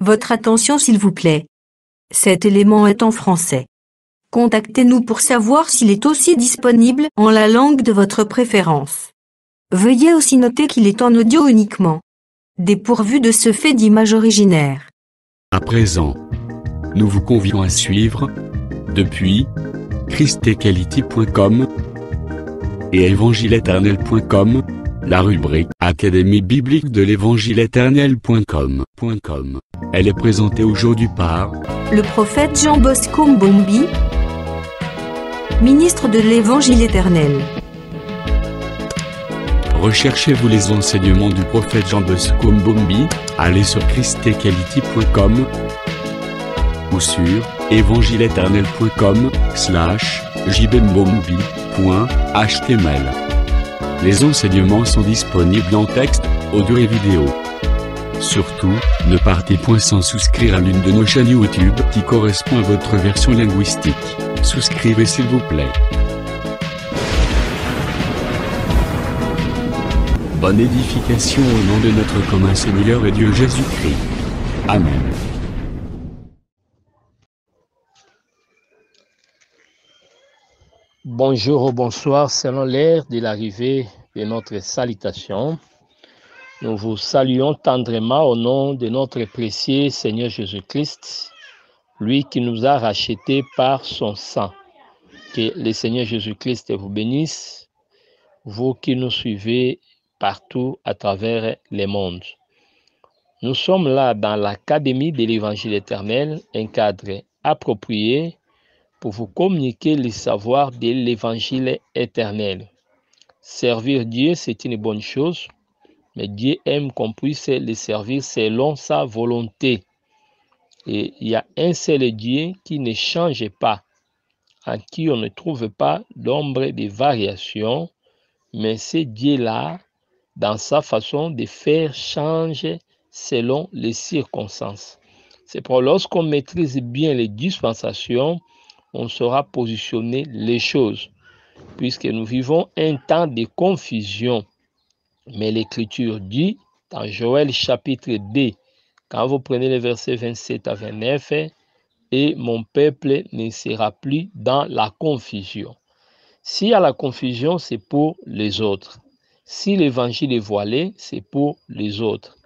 Votre attention s'il vous plaît. Cet élément est en français. Contactez-nous pour savoir s'il est aussi disponible en la langue de votre préférence. Veuillez aussi noter qu'il est en audio uniquement, dépourvu de ce fait d'image originaire. À présent, nous vous convions à suivre, depuis christequality.com et évangile-éternel.com, la rubrique Académie biblique de l'évangile-éternel.com. Elle est présentée aujourd'hui par le prophète Jean Bosco Mbombi, ministre de l'Évangile éternel. Recherchez-vous les enseignements du prophète Jean Bosco Mbombi, allez sur christequality.com ou sur évangile-éternel.com/jbmbombi.html. Les enseignements sont disponibles en texte, audio et vidéo. Surtout, ne partez point sans souscrire à l'une de nos chaînes YouTube qui correspond à votre version linguistique. Souscrivez s'il vous plaît. Bonne édification au nom de notre commun Seigneur et Dieu Jésus-Christ. Amen. Bonjour ou bonsoir, selon l'heure de l'arrivée de notre salutation. Nous vous saluons tendrement au nom de notre précieux Seigneur Jésus-Christ, lui qui nous a rachetés par son sang. Que le Seigneur Jésus-Christ vous bénisse, vous qui nous suivez partout à travers le monde. Nous sommes là dans l'Académie de l'Évangile éternel, un cadre approprié pour vous communiquer les savoirs de l'Évangile éternel. Servir Dieu, c'est une bonne chose, mais Dieu aime qu'on puisse le servir selon sa volonté. Et il y a un seul Dieu qui ne change pas, en qui on ne trouve pas d'ombre de variation, mais c'est Dieu-là, dans sa façon de faire changer selon les circonstances. C'est pour lorsqu'on maîtrise bien les dispensations, on saura positionner les choses, puisque nous vivons un temps de confusion. Mais l'Écriture dit, dans Joël chapitre 2, quand vous prenez les versets 27 à 29, « Et mon peuple ne sera plus dans la confusion ». S'il y a la confusion, c'est pour les autres. Si l'évangile est voilé, c'est pour les autres.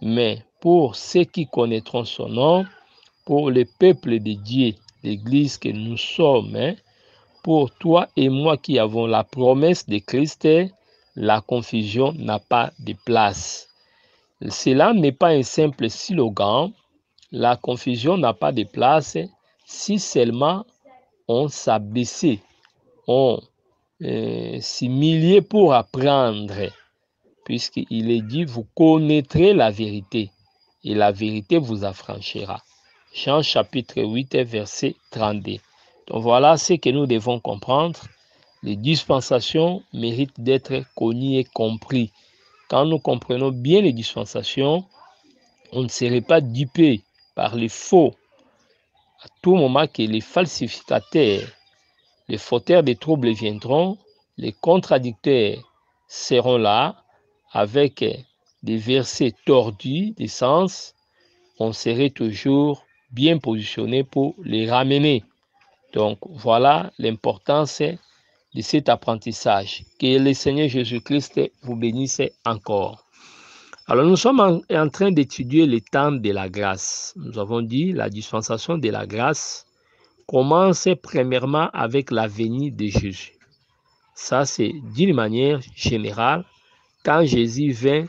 Mais pour ceux qui connaîtront son nom, pour le peuple de Dieu, l'Église que nous sommes, pour toi et moi qui avons la promesse de Christ, la confusion n'a pas de place. Cela n'est pas un simple slogan. La confusion n'a pas de place si seulement on s'abaissait, on s'humiliait pour apprendre, puisqu'il est dit, vous connaîtrez la vérité et la vérité vous affranchira. Jean chapitre 8, verset 32. Donc voilà ce que nous devons comprendre. Les dispensations méritent d'être connues et comprises. Quand nous comprenons bien les dispensations, on ne serait pas dupé par les faux. À tout moment que les falsificateurs, les fauteurs de troubles viendront, les contradicteurs seront là avec des versets tordus des sens, on serait toujours bien positionné pour les ramener. Donc voilà l'importance de cet apprentissage. Que le Seigneur Jésus-Christ vous bénisse encore. Alors nous sommes en train d'étudier le temps de la grâce. Nous avons dit la dispensation de la grâce commence premièrement avec la venue de Jésus. Ça c'est d'une manière générale. Quand Jésus vint,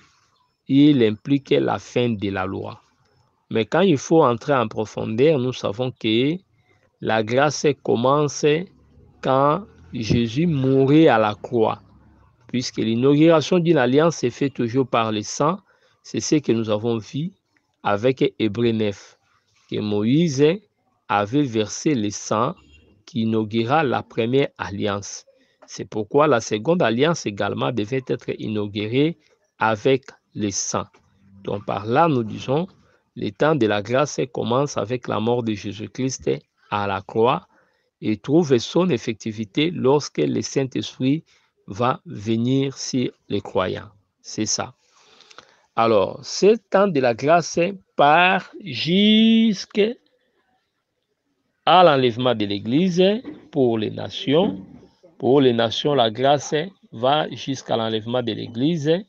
il implique la fin de la loi. Mais quand il faut entrer en profondeur, nous savons que la grâce commence quand Jésus mourit à la croix, puisque l'inauguration d'une alliance est faite toujours par le sang. C'est ce que nous avons vu avec Hébreux 9, que Moïse avait versé le sang qui inaugura la première alliance. C'est pourquoi la seconde alliance également devait être inaugurée avec le sang. Donc par là, nous disons, le temps de la grâce commence avec la mort de Jésus-Christ à la croix et trouve son effectivité lorsque le Saint-Esprit va venir sur les croyants. C'est ça. Alors, ce temps de la grâce part jusqu'à l'enlèvement de l'Église pour les nations. Pour les nations, la grâce va jusqu'à l'enlèvement de l'Église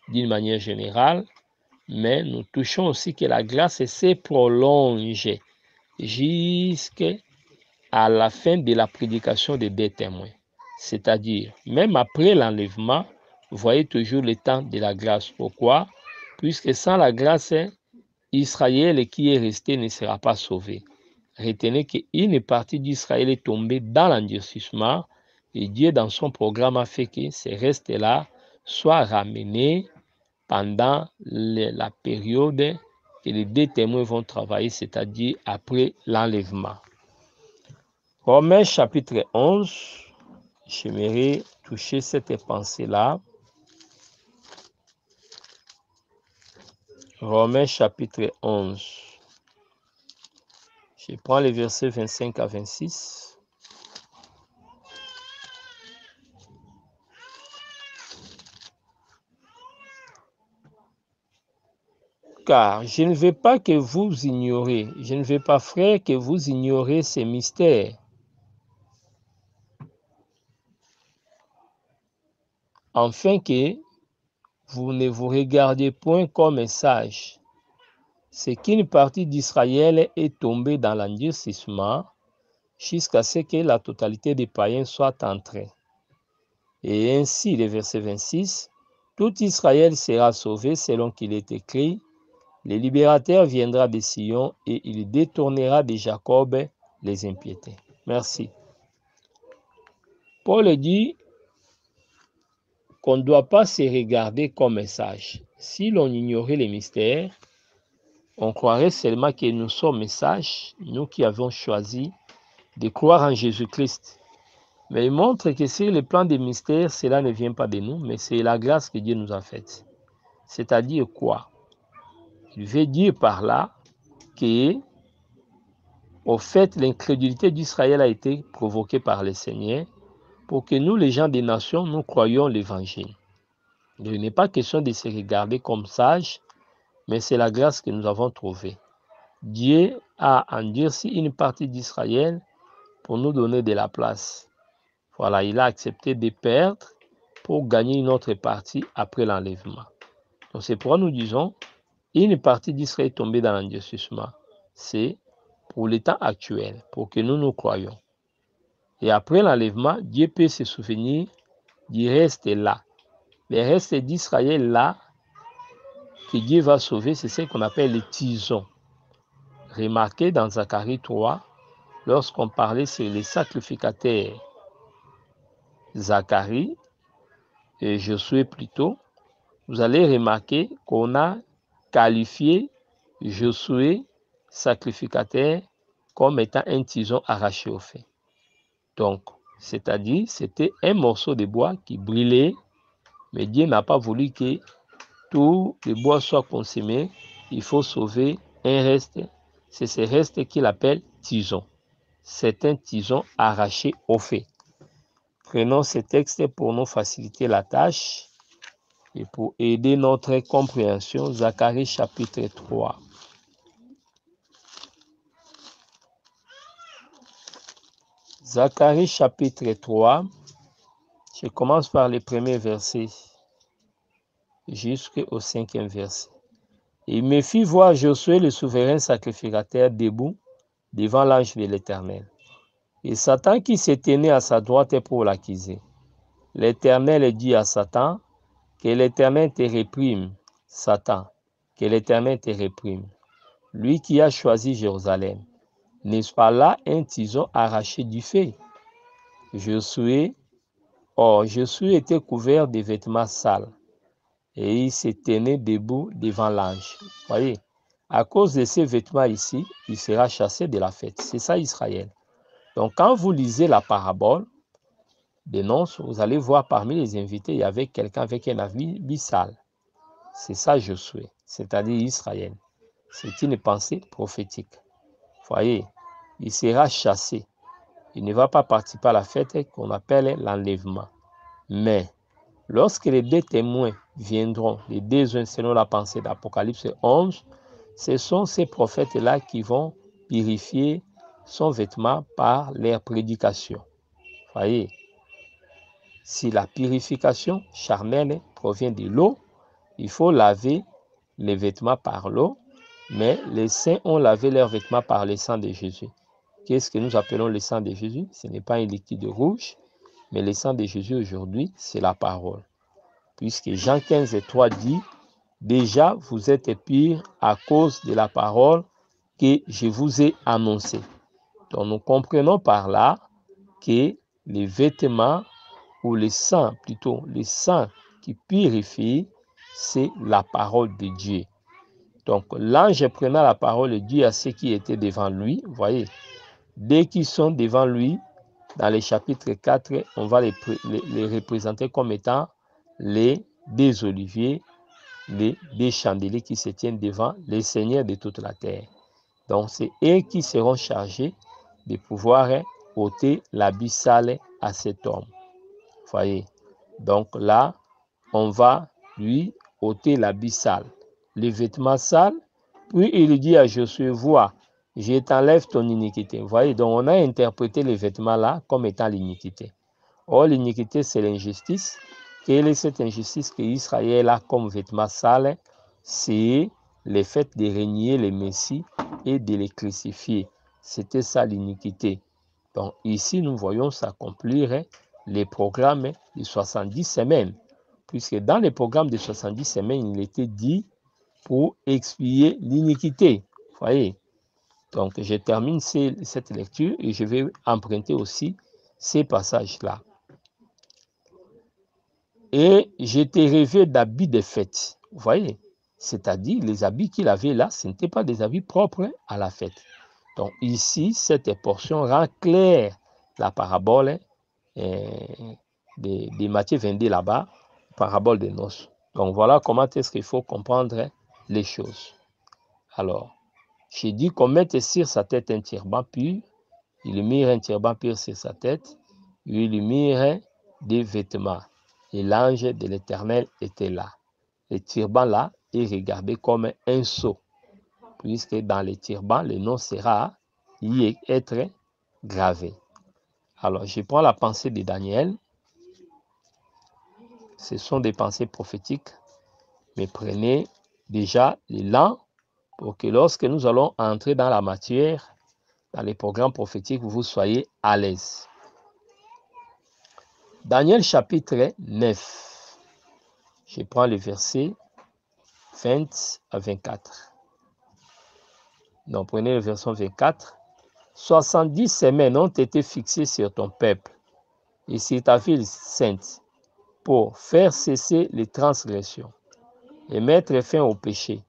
d'une manière générale, mais nous touchons aussi que la grâce se prolonge jusqu'à la fin de la prédication des deux témoins. C'est-à-dire, même après l'enlèvement, vous voyez toujours le temps de la grâce. Pourquoi? Puisque sans la grâce, Israël qui est resté ne sera pas sauvé. Retenez qu'une partie d'Israël est tombée dans l'endurcissement et Dieu, dans son programme, a fait que ces restes-là soient ramenés pendant la période que les deux témoins vont travailler, c'est-à-dire après l'enlèvement. Romains chapitre 11, j'aimerais toucher cette pensée-là. Romains chapitre 11. Je prends les versets 25 à 26. Car je ne veux pas que vous ignorez, je ne veux pas, frère, que vous ignorez ces mystères. Afin que vous ne vous regardiez point comme sages. C'est qu'une partie d'Israël est tombée dans l'endurcissement jusqu'à ce que la totalité des païens soit entrée. Et ainsi, le verset 26, tout Israël sera sauvé selon qu'il est écrit, le libérateur viendra de Sion et il détournera de Jacob les impiétés. Merci. Paul dit qu'on ne doit pas se regarder comme sages. Si l'on ignorait les mystères, on croirait seulement que nous sommes sages, nous qui avons choisi de croire en Jésus-Christ. Mais il montre que sur le plan des mystères, cela ne vient pas de nous, mais c'est la grâce que Dieu nous a faite. C'est-à-dire quoi? Il veut dire par là que, au fait, l'incrédulité d'Israël a été provoquée par le Seigneur pour que nous, les gens des nations, nous croyions l'évangile. Il n'est pas question de se regarder comme sages, mais c'est la grâce que nous avons trouvée. Dieu a endurci une partie d'Israël pour nous donner de la place. Voilà, il a accepté de perdre pour gagner une autre partie après l'enlèvement. Donc c'est pourquoi nous disons, une partie d'Israël est tombée dans l'endurcissement. C'est pour l'état actuel, pour que nous nous croyions. Et après l'enlèvement, Dieu peut se souvenir du reste là. Le reste d'Israël là, que Dieu va sauver, c'est ce qu'on appelle les tisons. Remarquez dans Zacharie 3, lorsqu'on parlait sur les sacrificateurs, Zacharie et Josué plutôt, vous allez remarquer qu'on a qualifié Josué, sacrificateur, comme étant un tison arraché au feu. Donc, c'est-à-dire, c'était un morceau de bois qui brûlait, mais Dieu n'a pas voulu que tout le bois soit consommé. Il faut sauver un reste. C'est ce reste qu'il appelle tison. C'est un tison arraché au feu. Prenons ce texte pour nous faciliter la tâche et pour aider notre compréhension. Zacharie chapitre 3. Zacharie chapitre 3. Je commence par le premier verset jusqu'au 5e verset. Il me fit voir Josué, le souverain sacrificateur, debout devant l'ange de l'Éternel. Et Satan qui se tenait à sa droite pour l'accuser. L'Éternel dit à Satan, que l'Éternel te réprime, Satan, que l'Éternel te réprime. Lui qui a choisi Jérusalem, n'est-ce pas là un tison arraché du feu? Josué était couvert de vêtements sales et il se tenait debout devant l'ange. Voyez, à cause de ces vêtements ici, il sera chassé de la fête. C'est ça Israël. Donc quand vous lisez la parabole des nonces, vous allez voir parmi les invités, il y avait quelqu'un avec un habit sale. C'est ça Josué, c'est-à-dire Israël. C'est une pensée prophétique. Voyez, il sera chassé. Il ne va pas participer à la fête qu'on appelle l'enlèvement. Mais Lorsque les deux témoins viendront, les deux uns selon la pensée d'Apocalypse 11, ce sont ces prophètes-là qui vont purifier son vêtement par leur prédication. Voyez, si la purification charnelle provient de l'eau, il faut laver les vêtements par l'eau, mais les saints ont lavé leurs vêtements par le sang de Jésus. Qu'est-ce que nous appelons le sang de Jésus? Ce n'est pas un liquide rouge, mais le sang de Jésus aujourd'hui, c'est la parole. Puisque Jean 15 et 3 dit, déjà vous êtes purs à cause de la parole que je vous ai annoncée. Donc nous comprenons par là que les vêtements ou le sang, plutôt le sang qui purifie, c'est la parole de Dieu. Donc l'ange prenant la parole dit à ceux qui étaient devant lui, vous voyez, dès qu'ils sont devant lui, dans le chapitre 4, on va les représenter comme étant les deux oliviers, les deux chandeliers qui se tiennent devant les seigneurs de toute la terre. Donc c'est eux qui seront chargés de pouvoir ôter l'habit sale à cet homme. Voyez, donc là, on va lui ôter l'habit sale, les vêtements sales, puis il dit à Josué, vois, je t'enlève ton iniquité. Vous voyez, donc on a interprété les vêtements là comme étant l'iniquité. Or, l'iniquité, c'est l'injustice. Quelle est cette injustice que Israël a comme vêtements sales? C'est le fait de régner le Messie et de les crucifier. C'était ça l'iniquité. Donc ici, nous voyons s'accomplir les programmes de 70 semaines. Puisque dans les programmes de 70 semaines, il était dit pour expier l'iniquité. Vous voyez? Donc je termine cette lecture et je vais emprunter aussi ces passages-là. Et je t'ai rêvé d'habits de fête. Vous voyez? C'est-à-dire, les habits qu'il avait là, ce n'étaient pas des habits propres à la fête. Donc ici, cette portion rend claire la parabole de Matthieu 22 là-bas, parabole des noces. Donc voilà comment est-ce qu'il faut comprendre les choses. Alors, j'ai dit qu'on mette sur sa tête un turban pur. Il mit un turban pur sur sa tête. Il lui mit des vêtements. Et l'ange de l'Éternel était là. Le turban là est regardé comme un sceau, puisque dans le turban, le nom sera y être gravé. Alors, je prends la pensée de Daniel. Ce sont des pensées prophétiques, mais prenez déjà l'élan pour que lorsque nous allons entrer dans la matière, dans les programmes prophétiques, vous soyez à l'aise. Daniel chapitre 9. Je prends le verset 20 à 24. Donc, prenez le verset 24. 70 semaines ont été fixées sur ton peuple et sur ta ville sainte pour faire cesser les transgressions et mettre fin au péché,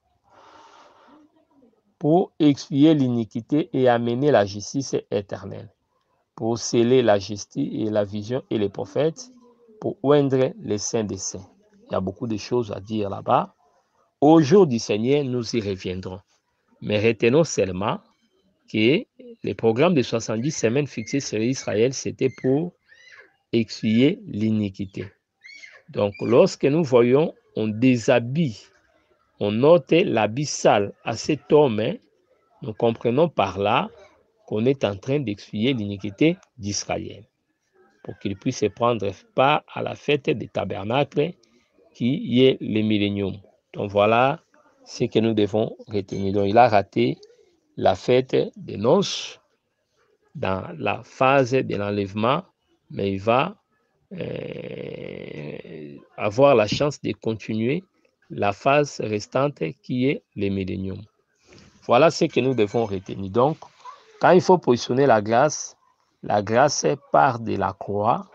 pour expier l'iniquité et amener la justice éternelle, pour sceller la justice et la vision et les prophètes, pour oindre les saints des saints. Il y a beaucoup de choses à dire là-bas. Au jour du Seigneur, nous y reviendrons. Mais retenons seulement que les programmes de 70 semaines fixés sur Israël, c'était pour expier l'iniquité. Donc, lorsque nous voyons, on déshabille, on ôte l'habit sale à cet homme, nous comprenons par là qu'on est en train d'expier l'iniquité d'Israël pour qu'il puisse prendre part à la fête des tabernacles qui est le millénium. Donc voilà ce que nous devons retenir. Donc il a raté la fête des noces dans la phase de l'enlèvement, mais il va avoir la chance de continuer la phase restante qui est le millénium. Voilà ce que nous devons retenir. Donc, quand il faut positionner la grâce part de la croix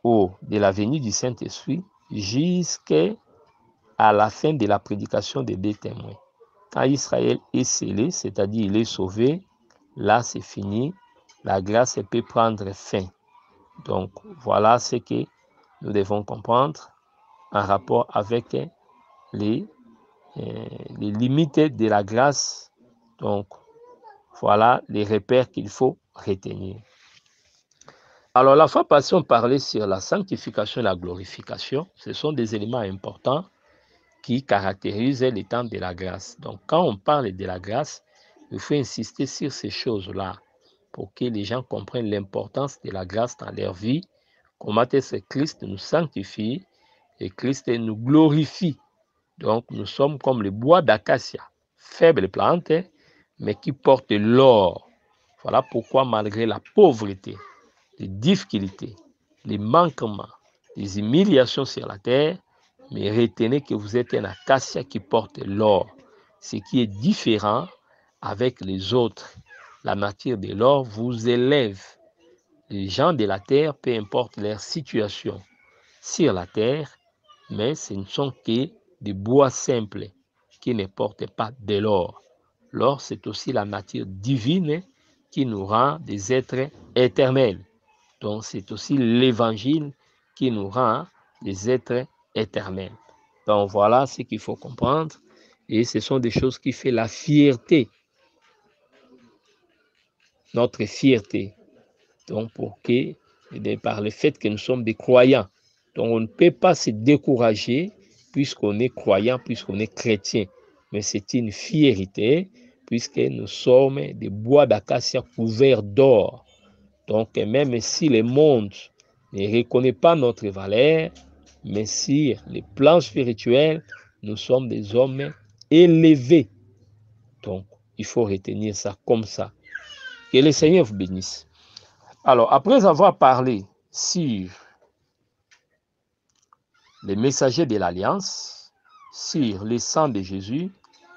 ou de la venue du Saint-Esprit jusqu'à la fin de la prédication des deux témoins. Quand Israël est scellé, c'est-à-dire il est sauvé, là c'est fini, la grâce peut prendre fin. Donc voilà ce que nous devons comprendre en rapport avec les limites de la grâce. Donc voilà les repères qu'il faut retenir. Alors, la fois passée, on parlait sur la sanctification et la glorification. Ce sont des éléments importants qui caractérisent les temps de la grâce. Donc, quand on parle de la grâce, il faut insister sur ces choses-là pour que les gens comprennent l'importance de la grâce dans leur vie, comment est-ce que Christ nous sanctifie et Christ nous glorifie. Donc, nous sommes comme le bois d'acacia, faible plante, mais qui porte l'or. Voilà pourquoi, malgré la pauvreté, les difficultés, les manquements, les humiliations sur la terre, mais retenez que vous êtes un acacia qui porte l'or, ce qui est différent avec les autres. La nature de l'or vous élève. Les gens de la terre, peu importe leur situation sur la terre, mais ce ne sont que des bois simples qui ne portent pas de l'or. L'or, c'est aussi la nature divine qui nous rend des êtres éternels. Donc, c'est aussi l'évangile qui nous rend des êtres éternels. Donc, voilà ce qu'il faut comprendre. Et ce sont des choses qui font la fierté, notre fierté. Donc, par le fait que nous sommes des croyants. Donc, on ne peut pas se décourager puisqu'on est croyant, puisqu'on est chrétien. Mais c'est une fierté puisque nous sommes des bois d'acacia couverts d'or. Donc, même si le monde ne reconnaît pas notre valeur, mais si les plans spirituels, nous sommes des hommes élevés. Donc, il faut retenir ça comme ça. Que le Seigneur vous bénisse. Alors, après avoir parlé sur les messagers de l'Alliance, sur le sang de Jésus,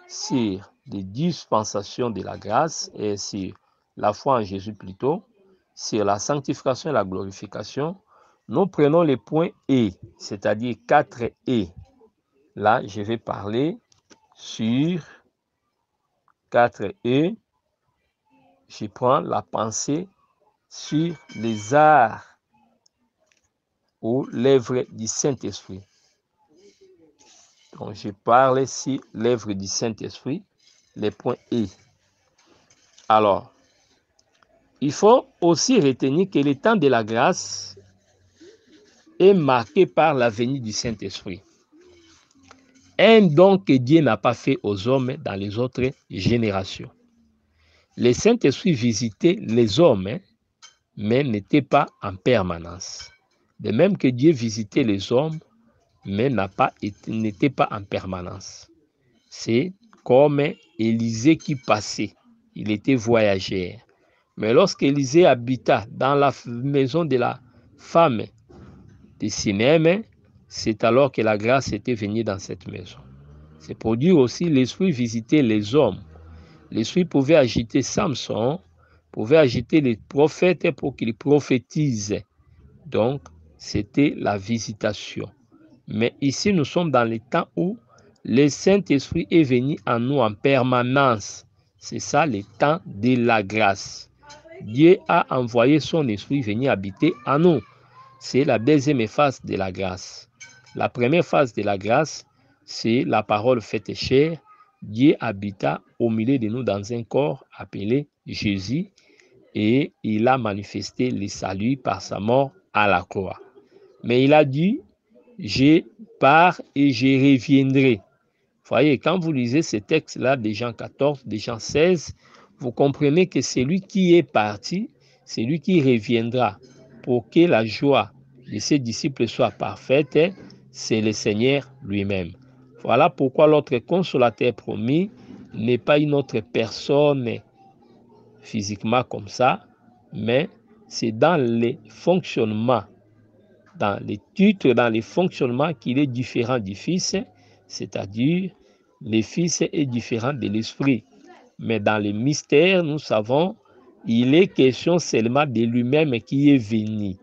sur les dispensations de la grâce et sur la foi en Jésus plutôt, sur la sanctification et la glorification, nous prenons les points E, c'est-à-dire 4 E. Là, je vais parler sur 4 E. Je prends la pensée sur les arts ou l'œuvre du Saint-Esprit. Donc, je parle ici l'œuvre du Saint-Esprit, les points E. Alors, il faut aussi retenir que le temps de la grâce est marqué par la venue du Saint-Esprit. Un don que Dieu n'a pas fait aux hommes dans les autres générations. Le Saint-Esprit visitait les hommes, mais n'était pas en permanence. De même que Dieu visitait les hommes, mais n'était pas en permanence. C'est comme Élisée qui passait. Il était voyageur. Mais lorsque Élisée habita dans la maison de la femme de Synem, c'est alors que la grâce était venue dans cette maison. C'est pour dire aussi l'Esprit visitait les hommes. L'Esprit pouvait agiter Samson, pouvait agiter les prophètes pour qu'ils prophétisent. Donc, c'était la visitation. Mais ici, nous sommes dans le temps où le Saint-Esprit est venu en nous en permanence. C'est ça le temps de la grâce. Dieu a envoyé son Esprit venir habiter en nous. C'est la deuxième phase de la grâce. La première phase de la grâce, c'est la parole faite chair. Dieu habita au milieu de nous dans un corps appelé Jésus et il a manifesté le salut par sa mort à la croix. Mais il a dit, je pars et je reviendrai. Vous voyez, quand vous lisez ces textes-là de Jean 14, de Jean 16, vous comprenez que c'est lui qui est parti, c'est lui qui reviendra pour que la joie de ses disciples soit parfaite, c'est le Seigneur lui-même. Voilà pourquoi l'autre consolateur promis n'est pas une autre personne physiquement comme ça, mais c'est dans les fonctionnements, dans les titres, dans les fonctionnements qu'il est différent du Fils, c'est-à-dire le Fils est différent de l'Esprit. Mais dans les mystères, nous savons, il est question seulement de lui-même qui est venu.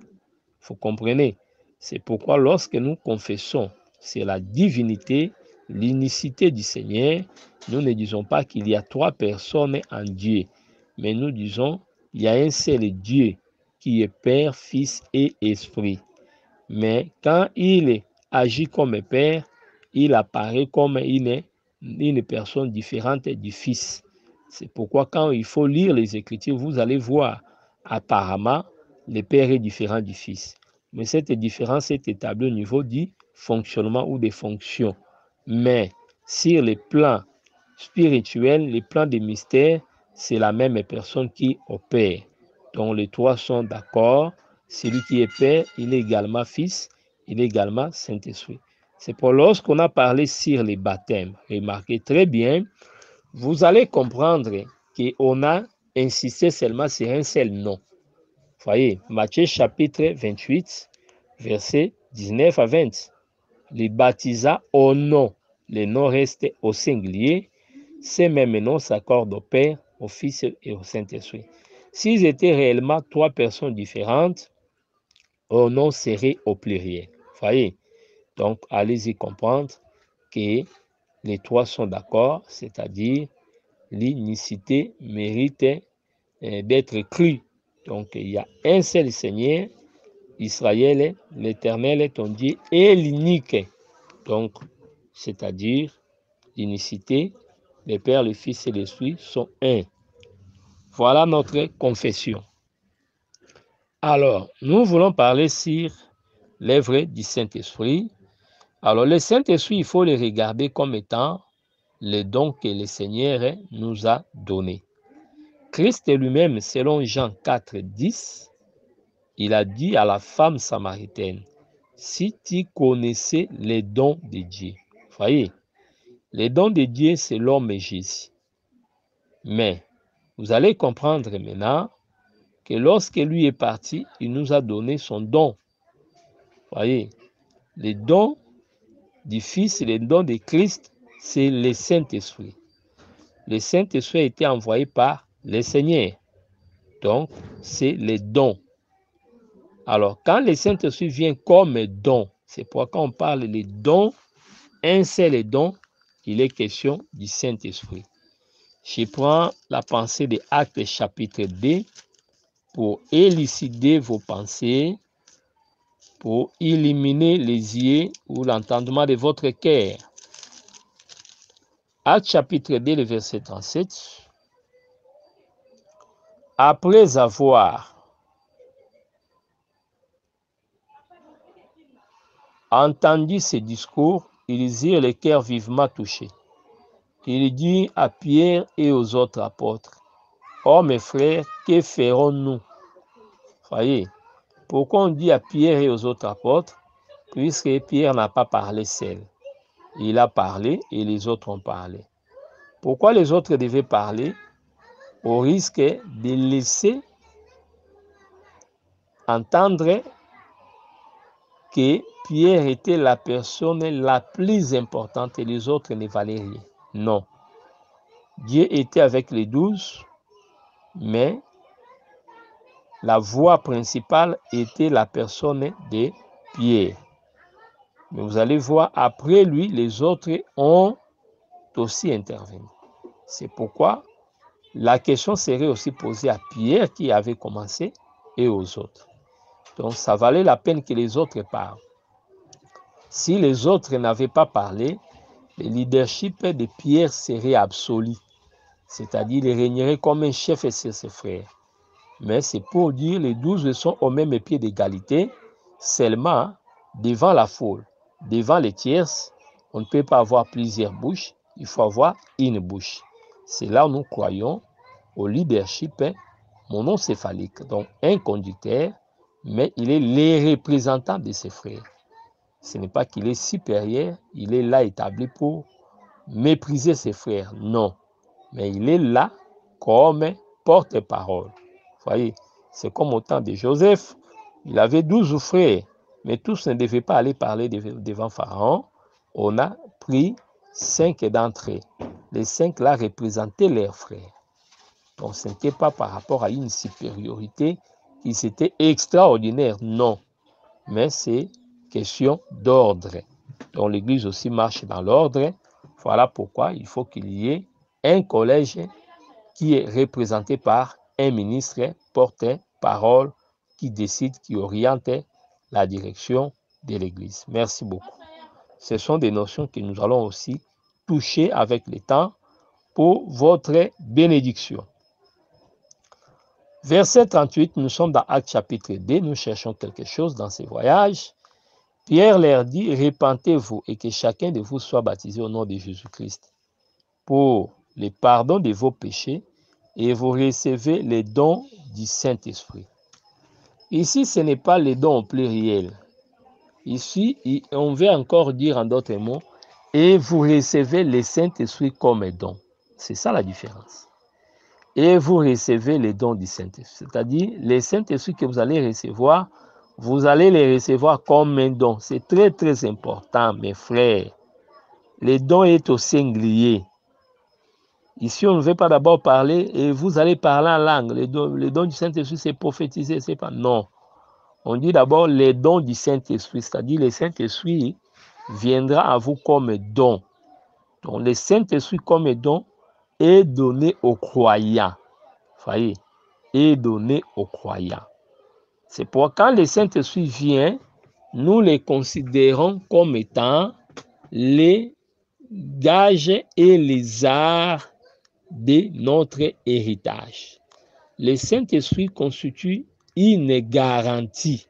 Vous comprenez? C'est pourquoi lorsque nous confessons sur la divinité, l'unicité du Seigneur, nous ne disons pas qu'il y a trois personnes en Dieu, mais nous disons il y a un seul Dieu qui est Père, Fils et Esprit. Mais quand il agit comme Père, il apparaît comme une personne différente du Fils. C'est pourquoi quand il faut lire les Écritures, vous allez voir apparemment le Père est différent du Fils. Mais cette différence est établie au niveau du fonctionnement ou des fonctions. Mais sur les plans spirituels, les plans des mystères, c'est la même personne qui opère. Donc les trois sont d'accord. Celui qui est Père, il est également Fils, il est également Saint-Esprit. C'est pour lorsqu'on a parlé sur les baptêmes. Remarquez très bien, vous allez comprendre qu'on a insisté seulement sur un seul nom. Voyez, Matthieu chapitre 28, versets 19 à 20. Les baptisa au nom. Les noms restent au singulier. Ces mêmes noms s'accordent au Père, au Fils et au Saint-Esprit. S'ils étaient réellement trois personnes différentes, au nom serait au pluriel. Voyez, donc allez-y comprendre que les trois sont d'accord, c'est-à-dire l'unicité mérite d'être crue. Donc il y a un seul Seigneur, Israël, l'Éternel est ton Dieu et l'unique. Donc, c'est-à-dire l'unicité, le Père, le Fils et l'Esprit sont un. Voilà notre confession. Alors, nous voulons parler sur l'œuvre du Saint-Esprit. Alors, le Saint-Esprit, il faut le regarder comme étant le don que le Seigneur nous a donné. Christ lui-même, selon Jean 4, 10, il a dit à la femme samaritaine, si tu connaissais les dons de Dieu. Voyez, les dons de Dieu, c'est l'homme et Jésus. Mais vous allez comprendre maintenant que lorsque lui est parti, il nous a donné son don. Voyez, les dons du Fils et les dons de Christ, c'est le Saint-Esprit. Le Saint-Esprit a été envoyé par le Seigneur. Donc, c'est les dons. Alors, quand le Saint-Esprit vient comme don, c'est pourquoi on parle des dons, un seul don, il est question du Saint-Esprit. Je prends la pensée de Actes chapitre 2 pour élucider vos pensées, pour illuminer les yeux ou l'entendement de votre cœur. Actes chapitre 2, le verset 37. Après avoir entendu ces discours, ils eurent le cœur vivement touché. Il dit à Pierre et aux autres apôtres, « Oh mes frères, que ferons-nous » Voyez, pourquoi on dit à Pierre et aux autres apôtres? Puisque Pierre n'a pas parlé seul. Il a parlé et les autres ont parlé. Pourquoi les autres devaient parler? Au risque de laisser entendre que Pierre était la personne la plus importante et les autres ne valaient rien. Non. Dieu était avec les 12, mais la voix principale était la personne de Pierre. Mais vous allez voir, après lui, les autres ont aussi intervenu. C'est pourquoi la question serait aussi posée à Pierre qui avait commencé et aux autres. Donc ça valait la peine que les autres parlent. Si les autres n'avaient pas parlé, le leadership de Pierre serait absolu. C'est-à-dire il régnerait comme un chef sur ses frères. Mais c'est pour dire les 12 sont au même pied d'égalité, seulement devant la foule, devant les tierces, on ne peut pas avoir plusieurs bouches, il faut avoir une bouche. C'est là où nous croyons au leadership monocéphalique, donc un conducteur, mais il est le représentant de ses frères. Ce n'est pas qu'il est supérieur, il est là établi pour mépriser ses frères, non. Mais il est là comme porte-parole. Vous voyez, c'est comme au temps de Joseph, il avait 12 frères, mais tous ne devaient pas aller parler devant Pharaon. On a pris 5 d'entre eux. Les 5 là représentaient leurs frères. Donc ce n'était pas par rapport à une supériorité qui c'était extraordinaire, non. Mais c'est question d'ordre. Donc l'Église aussi marche dans l'ordre. Voilà pourquoi il faut qu'il y ait un collège qui est représenté par un ministre porte-parole qui décide, qui oriente la direction de l'Église. Merci beaucoup. Ce sont des notions que nous allons aussi toucher avec le temps pour votre bénédiction. Verset 38, nous sommes dans Actes chapitre 2, nous cherchons quelque chose dans ces voyages. Pierre leur dit, repentez-vous et que chacun de vous soit baptisé au nom de Jésus-Christ pour le pardon de vos péchés et vous recevez les dons du Saint-Esprit. Ici, ce n'est pas les dons au pluriel. Ici, on veut encore dire en d'autres mots, et vous recevez le Saint-Esprit comme don. C'est ça la différence. Et vous recevez les dons du Saint-Esprit. C'est-à-dire, le Saint-Esprit que vous allez recevoir, vous allez les recevoir comme un don. C'est très, très important, mes frères. Le don est au singulier. Ici, on ne veut pas d'abord parler et vous allez parler en langue. Le don du Saint-Esprit, c'est prophétiser, c'est pas... Non. On dit d'abord les dons du Saint-Esprit, c'est-à-dire le Saint-Esprit viendra à vous comme don. Donc, le Saint-Esprit comme don est donné aux croyants. Voyez, est donné aux croyants. C'est pourquoi quand le Saint-Esprit vient, nous les considérons comme étant les gages et les arts de notre héritage. Le Saint-Esprit constitue une garantie.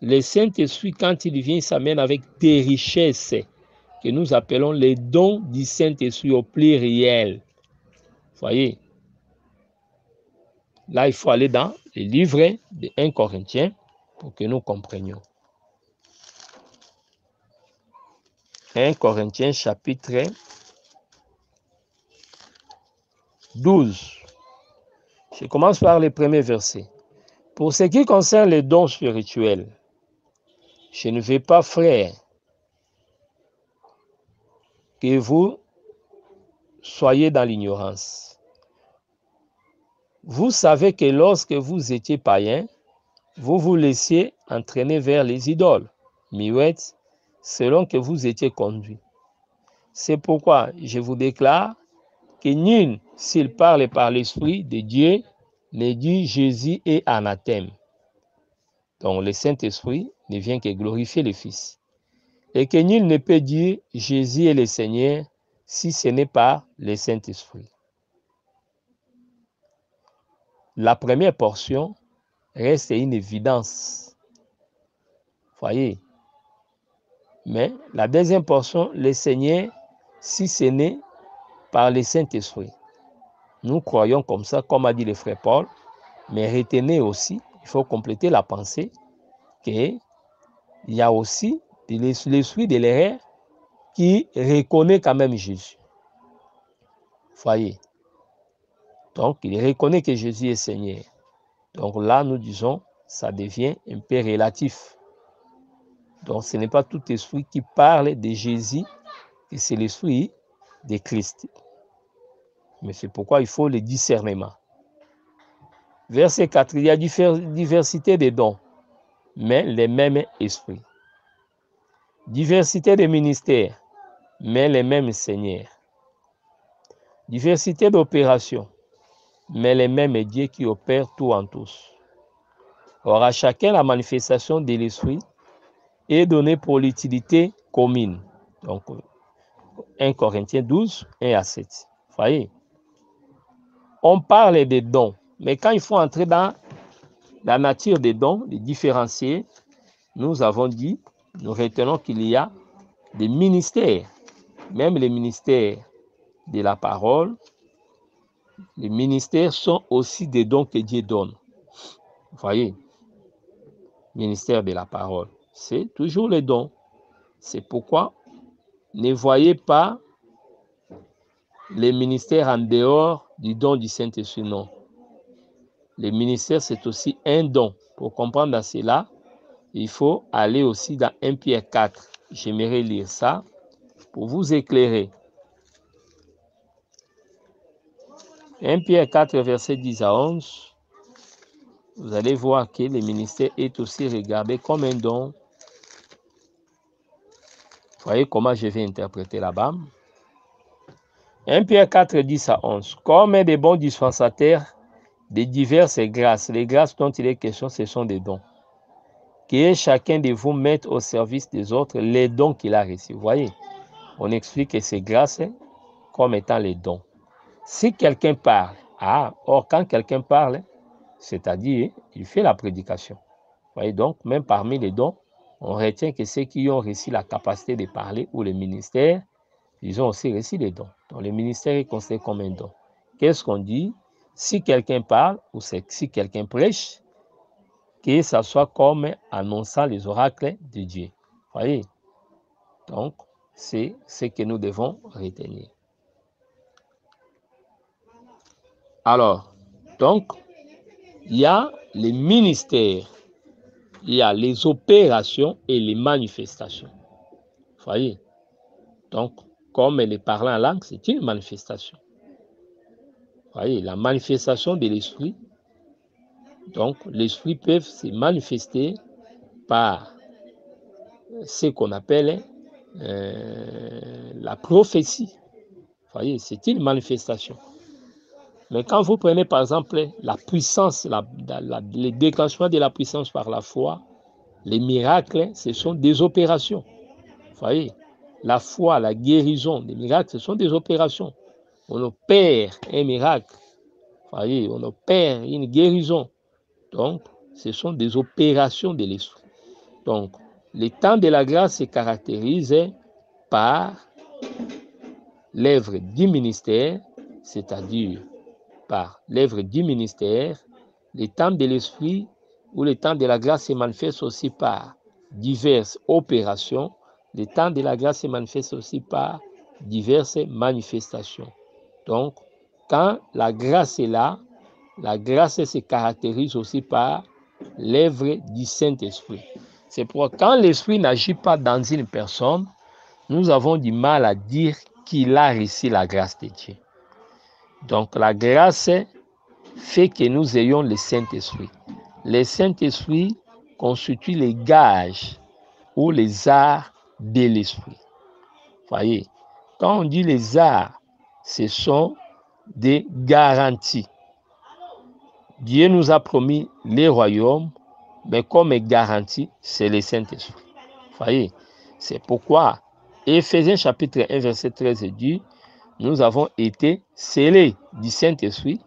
Le Saint-Esprit, quand il vient, il s'amène avec des richesses que nous appelons les dons du Saint-Esprit au pluriel. Voyez, là, il faut aller dans le livre de 1 Corinthiens pour que nous comprenions. 1 Corinthiens chapitre 12. Je commence par le premier verset. Pour ce qui concerne les dons spirituels, je ne veux pas, frères, que vous soyez dans l'ignorance. Vous savez que lorsque vous étiez païens, vous vous laissiez entraîner vers les idoles, muettes, selon que vous étiez conduits. C'est pourquoi je vous déclare que nul, s'il parle par l'Esprit de Dieu, ne dit Jésus est anathème. Donc le Saint-Esprit ne vient que glorifier le Fils. Et que nul ne peut dire Jésus est le Seigneur si ce n'est pas le Saint-Esprit. La première portion reste une évidence. Voyez. Mais la deuxième portion, le Seigneur, si ce n'est par le Saint-Esprit. Nous croyons comme ça, comme a dit le frère Paul, mais retenez aussi, il faut compléter la pensée, qu'il y a aussi l'esprit de l'erreur qui reconnaît quand même Jésus. Voyez. Donc, il reconnaît que Jésus est Seigneur. Donc là, nous disons, ça devient un peu relatif. Donc, ce n'est pas tout esprit qui parle de Jésus, et c'est l'esprit de Christ. Mais c'est pourquoi il faut le discernement. Verset 4, il y a diversité de dons, mais les mêmes esprits. Diversité de ministères, mais les mêmes seigneurs. Diversité d'opérations, mais les mêmes dieux qui opèrent tout en tous. Or, à chacun, la manifestation de l'esprit est donnée pour l'utilité commune. Donc, 1 Corinthiens 12, 1 à 7. Voyez, on parle des dons, mais quand il faut entrer dans la nature des dons, les différencier, nous avons dit, nous retenons qu'il y a des ministères, même les ministères de la parole, les ministères sont aussi des dons que Dieu donne. Vous voyez, ministère de la parole, c'est toujours les dons. C'est pourquoi ne voyez pas les ministères en dehors du don du Saint-Esprit, non. Les ministères, c'est aussi un don. Pour comprendre cela, il faut aller aussi dans 1 Pierre 4. J'aimerais lire ça pour vous éclairer. 1 Pierre 4, verset 10 à 11. Vous allez voir que le ministère est aussi regardé comme un don. Vous voyez comment je vais interpréter là-bas. 1 Pierre 4, 10 à 11. Comme des bons dispensateurs de diverses grâces. Les grâces dont il est question, ce sont des dons. Que chacun de vous mette au service des autres les dons qu'il a reçus. Vous voyez, on explique que ces grâces comme étant les dons. Si quelqu'un parle, Or, quand quelqu'un parle, c'est-à-dire, il fait la prédication. Vous voyez, donc, même parmi les dons, on retient que ceux qui ont reçu la capacité de parler ou le ministère, ils ont aussi reçu les dons. Donc, le ministère est considéré comme un don. Qu'est-ce qu'on dit? Si quelqu'un parle ou si quelqu'un prêche, que ça soit comme annonçant les oracles de Dieu. Vous voyez? Donc, c'est ce que nous devons retenir. Alors, donc, il y a les ministères, il y a les opérations et les manifestations. Vous voyez? Donc, comme les parlants en langue, c'est une manifestation. Vous voyez, la manifestation de l'esprit. Donc, l'esprit peut se manifester par ce qu'on appelle la prophétie. Vous voyez, c'est une manifestation. Mais quand vous prenez par exemple la puissance, le déclenchement de la puissance par la foi, les miracles, ce sont des opérations. Vous voyez, la foi, la guérison, les miracles, ce sont des opérations. On opère un miracle. Vous voyez, on opère une guérison. Donc, ce sont des opérations de l'esprit. Donc, le temps de la grâce se caractérise par l'œuvre du ministère, c'est-à-dire par l'œuvre du ministère. Le temps de l'esprit ou le temps de la grâce se manifeste aussi par diverses opérations. Le temps de la grâce se manifeste aussi par diverses manifestations. Donc, quand la grâce est là, la grâce se caractérise aussi par l'œuvre du Saint-Esprit. C'est pourquoi quand l'Esprit n'agit pas dans une personne, nous avons du mal à dire qu'il a reçu la grâce de Dieu. Donc la grâce fait que nous ayons le Saint-Esprit. Le Saint-Esprit constitue les gages ou les arts de l'Esprit. Voyez, quand on dit les arts, ce sont des garanties. Dieu nous a promis les royaumes, mais comme garantie, c'est le Saint-Esprit. Voyez, c'est pourquoi Éphésiens chapitre 1, verset 13 dit, nous avons été scellés du Saint-Esprit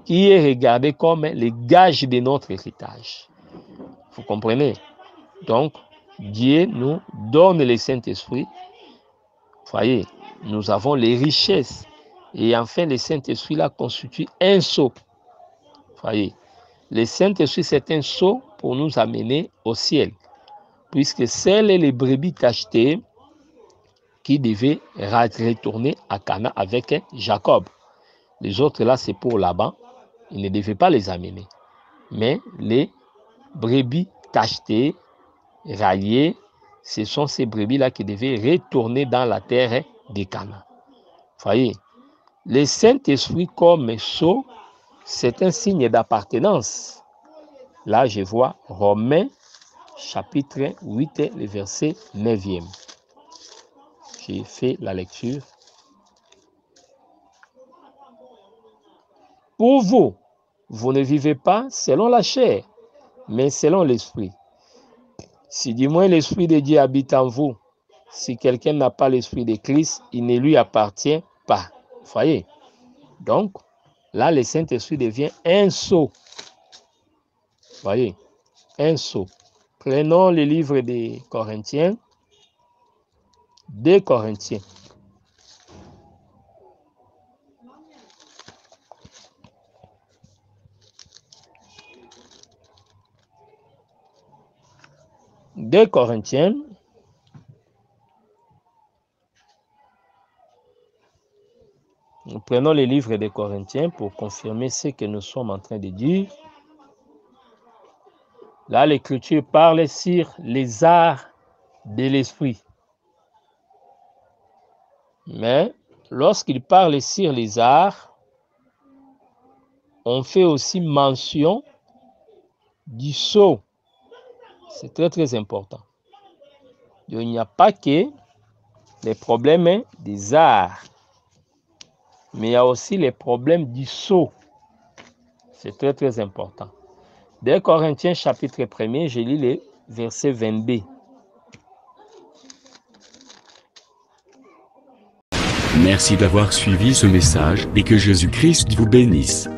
qui est regardé comme le gage de notre héritage. Vous comprenez? Donc, Dieu nous donne le Saint-Esprit. Voyez, nous avons les richesses. Et enfin, le Saint-Esprit là constitue un sceau. Voyez, le Saint-Esprit, c'est un sceau pour nous amener au ciel. Puisque celles les brebis tachetées qui devaient retourner à Cana avec Jacob. Les autres là, c'est pour Laban. Il ne devait pas les amener. Mais les brebis tachetées, rayées, ce sont ces brebis-là qui devaient retourner dans la terre de Cana. Voyez, le Saint-Esprit comme sceau, c'est un signe d'appartenance. Là, je vois Romains, chapitre 8, le verset 9e. J'ai fait la lecture. Pour vous, vous ne vivez pas selon la chair, mais selon l'esprit. Si du moins l'esprit de Dieu habite en vous, si quelqu'un n'a pas l'esprit de Christ, il ne lui appartient pas. Vous voyez? Donc, là, le Saint-Esprit devient un sceau. Vous voyez? Un sceau. Prenons le livre des Corinthiens. 2 Corinthiens. Deux Corinthiens. Nous prenons le livre des Corinthiens pour confirmer ce que nous sommes en train de dire. Là, l'Écriture parle sur les arts de l'esprit. Mais lorsqu'il parle sur les arts, on fait aussi mention du sceau. C'est très très important. Il n'y a pas que les problèmes des arts, mais il y a aussi les problèmes du sceau. C'est très très important. 2 Corinthiens chapitre 1er, je lis les versets 22. Merci d'avoir suivi ce message et que Jésus-Christ vous bénisse.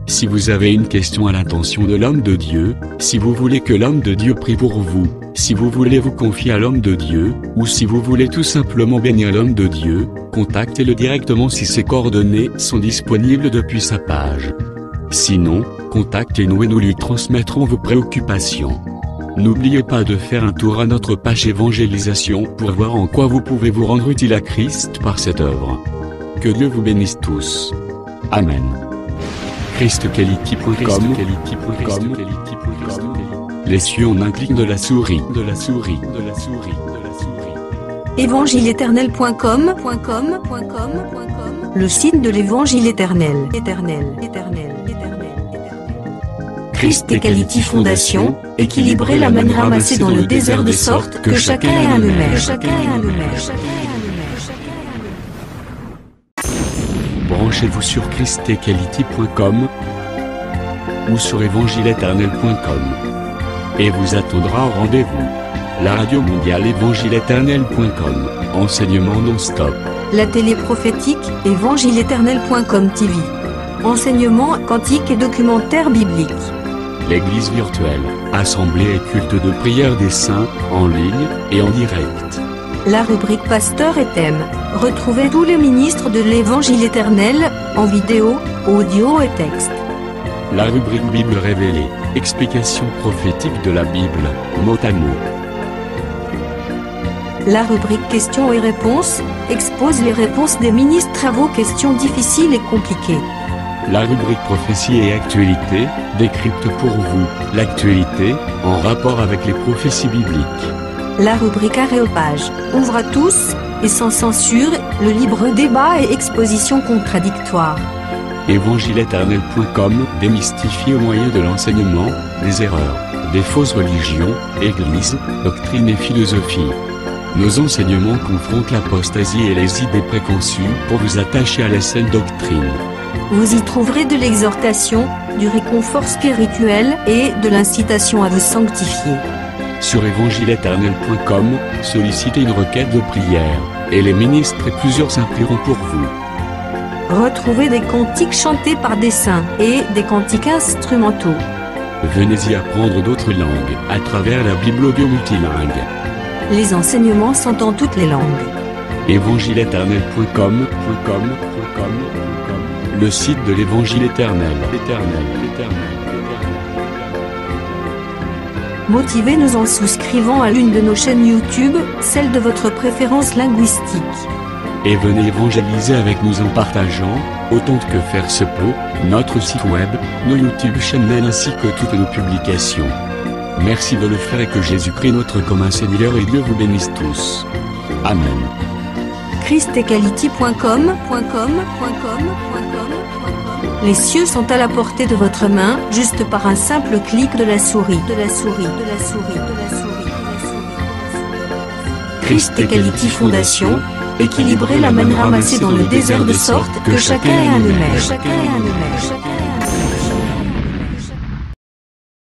Si vous avez une question à l'intention de l'homme de Dieu, si vous voulez que l'homme de Dieu prie pour vous, si vous voulez vous confier à l'homme de Dieu, ou si vous voulez tout simplement bénir l'homme de Dieu, contactez-le directement si ses coordonnées sont disponibles depuis sa page. Sinon, contactez-nous et nous lui transmettrons vos préoccupations. N'oubliez pas de faire un tour à notre page évangélisation pour voir en quoi vous pouvez vous rendre utile à Christ par cette œuvre. Que Dieu vous bénisse tous. Amen. ChristQuality.com. Les cieux en un clic de la souris. Évangile-éternel.com, le site de l'Évangile éternel. Christ et Quality Fondation, équilibrer la manne ramassée dans le désert de sorte que chacun ait un numère. Branchez-vous sur ChristEquality.com ou sur évangile-éternel.com et vous attendra au rendez-vous. La radio mondiale évangile-éternel.com, enseignement non-stop. La télé prophétique, évangile-éternel.com TV. Enseignement quantique et documentaire biblique. L'église virtuelle, assemblée et culte de prière des saints, en ligne et en direct. La rubrique Pasteur et thème. Retrouvez tous les ministres de l'Évangile éternel, en vidéo, audio et texte. La rubrique Bible révélée, explication prophétique de la Bible, mot à mot. La rubrique Questions et réponses, expose les réponses des ministres à vos questions difficiles et compliquées. La rubrique Prophétie et actualité, décrypte pour vous, l'actualité, en rapport avec les prophéties bibliques. La rubrique Aréopage, ouvre à tous, et sans censure, le libre débat et exposition contradictoire. Évangile-éternel.com, démystifié au moyen de l'enseignement, des erreurs, des fausses religions, églises, doctrines et philosophie. Nos enseignements confrontent l'apostasie et les idées préconçues pour vous attacher à la saine doctrine. Vous y trouverez de l'exhortation, du réconfort spirituel et de l'incitation à vous sanctifier. Sur évangile-éternel.com, sollicitez une requête de prière, et les ministres et plusieurs saints prieront pour vous. Retrouvez des cantiques chantés par des saints et des cantiques instrumentaux. Venez y apprendre d'autres langues à travers la Bible audio multilingue. Les enseignements sont en toutes les langues. évangile-éternel.com, le site de l'Évangile éternel. Motivez-nous en souscrivant à l'une de nos chaînes YouTube, celle de votre préférence linguistique. Et venez évangéliser avec nous en partageant, autant que faire se peut, notre site web, nos YouTube channels ainsi que toutes nos publications. Merci de le faire et que Jésus-Christ notre commun Seigneur et Dieu vous bénisse tous. Amen. ChristEquality.com. Les cieux sont à la portée de votre main, juste par un simple clic de la souris. ChristEquality Fondation, équilibrer la manne ramassée dans le désert de sorte que chacun ait un numère.